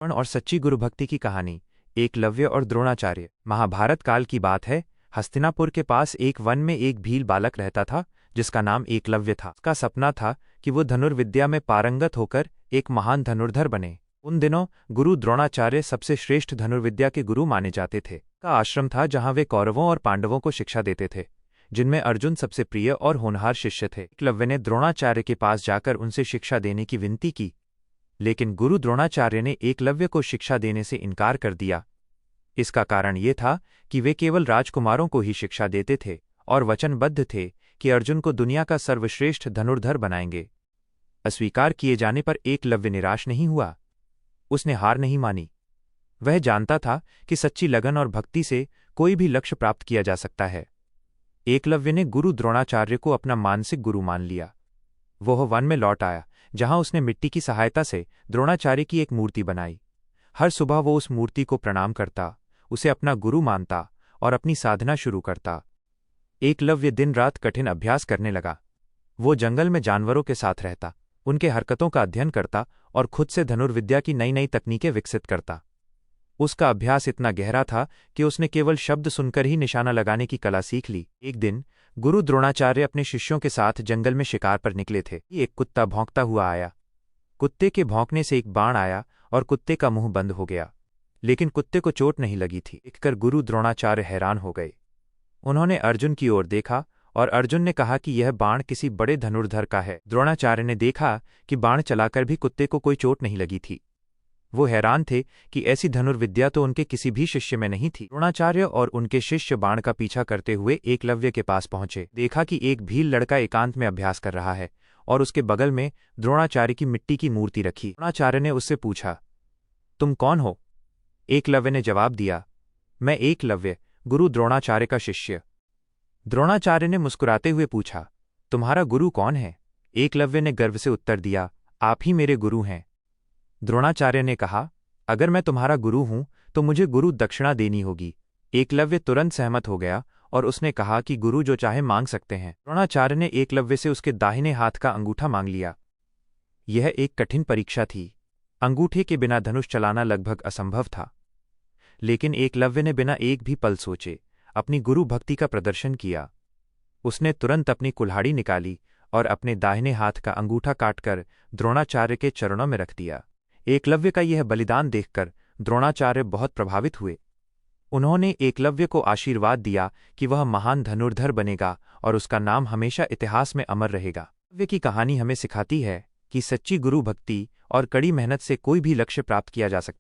और सच्ची गुरुभक्ति की कहानी। एकलव्य और द्रोणाचार्य। महाभारत काल की बात है। हस्तिनापुर के पास एक वन में एक भील बालक रहता था जिसका नाम एकलव्य था। उसका सपना था कि वो धनुर्विद्या में पारंगत होकर एक महान धनुर्धर बने। उन दिनों गुरु द्रोणाचार्य सबसे श्रेष्ठ धनुर्विद्या के गुरु माने जाते थे। का आश्रम था जहां वे कौरवों और पांडवों को शिक्षा देते थे, जिनमें अर्जुन सबसे प्रिय और होनहार शिष्य थे। एकलव्य ने द्रोणाचार्य के पास जाकर उनसे शिक्षा देने की विनती की, लेकिन गुरु द्रोणाचार्य ने एकलव्य को शिक्षा देने से इनकार कर दिया। इसका कारण ये था कि वे केवल राजकुमारों को ही शिक्षा देते थे और वचनबद्ध थे कि अर्जुन को दुनिया का सर्वश्रेष्ठ धनुर्धर बनाएंगे। अस्वीकार किए जाने पर एकलव्य निराश नहीं हुआ। उसने हार नहीं मानी। वह जानता था कि सच्ची लगन और भक्ति से कोई भी लक्ष्य प्राप्त किया जा सकता है। एकलव्य ने गुरु द्रोणाचार्य को अपना मानसिक गुरु मान लिया। वह वन में लौट आया, जहां उसने मिट्टी की सहायता से द्रोणाचार्य की एक मूर्ति बनाई। हर सुबह वो उस मूर्ति को प्रणाम करता, उसे अपना गुरु मानता और अपनी साधना शुरू करता। एकलव्य दिन रात कठिन अभ्यास करने लगा। वो जंगल में जानवरों के साथ रहता, उनके हरकतों का अध्ययन करता और खुद से धनुर्विद्या की नई नई तकनीकें विकसित करता। उसका अभ्यास इतना गहरा था कि उसने केवल शब्द सुनकर ही निशाना लगाने की कला सीख ली। एक दिन गुरु द्रोणाचार्य अपने शिष्यों के साथ जंगल में शिकार पर निकले थे। एक कुत्ता भौंकता हुआ आया। कुत्ते के भौंकने से एक बाण आया और कुत्ते का मुंह बंद हो गया, लेकिन कुत्ते को चोट नहीं लगी थी। देखकर गुरु द्रोणाचार्य हैरान हो गए। उन्होंने अर्जुन की ओर देखा और अर्जुन ने कहा कि यह बाण किसी बड़े धनुर्धर का है। द्रोणाचार्य ने देखा कि बाण चलाकर भी कुत्ते को कोई चोट नहीं लगी थी। वो हैरान थे कि ऐसी धनुर्विद्या तो उनके किसी भी शिष्य में नहीं थी। द्रोणाचार्य और उनके शिष्य बाण का पीछा करते हुए एकलव्य के पास पहुंचे। देखा कि एक भील लड़का एकांत में अभ्यास कर रहा है और उसके बगल में द्रोणाचार्य की मिट्टी की मूर्ति रखी। द्रोणाचार्य ने उससे पूछा, तुम कौन हो? एकलव्य ने जवाब दिया, मैं एकलव्य, गुरु द्रोणाचार्य का शिष्य। द्रोणाचार्य ने मुस्कुराते हुए पूछा, तुम्हारा गुरु कौन है? एकलव्य ने गर्व से उत्तर दिया, आप ही मेरे गुरु हैं। द्रोणाचार्य ने कहा, अगर मैं तुम्हारा गुरु हूं तो मुझे गुरु दक्षिणा देनी होगी। एकलव्य तुरंत सहमत हो गया और उसने कहा कि गुरु जो चाहे मांग सकते हैं। द्रोणाचार्य ने एकलव्य से उसके दाहिने हाथ का अंगूठा मांग लिया। यह एक कठिन परीक्षा थी। अंगूठे के बिना धनुष चलाना लगभग असंभव था, लेकिन एकलव्य ने बिना एक भी पल सोचे अपनी गुरु भक्ति का प्रदर्शन किया। उसने तुरंत अपनी कुल्हाड़ी निकाली और अपने दाहिने हाथ का अंगूठा काटकर द्रोणाचार्य के चरणों में रख दिया। एकलव्य का यह बलिदान देखकर द्रोणाचार्य बहुत प्रभावित हुए। उन्होंने एकलव्य को आशीर्वाद दिया कि वह महान धनुर्धर बनेगा और उसका नाम हमेशा इतिहास में अमर रहेगा। एकलव्य की कहानी हमें सिखाती है कि सच्ची गुरु भक्ति और कड़ी मेहनत से कोई भी लक्ष्य प्राप्त किया जा सकता है।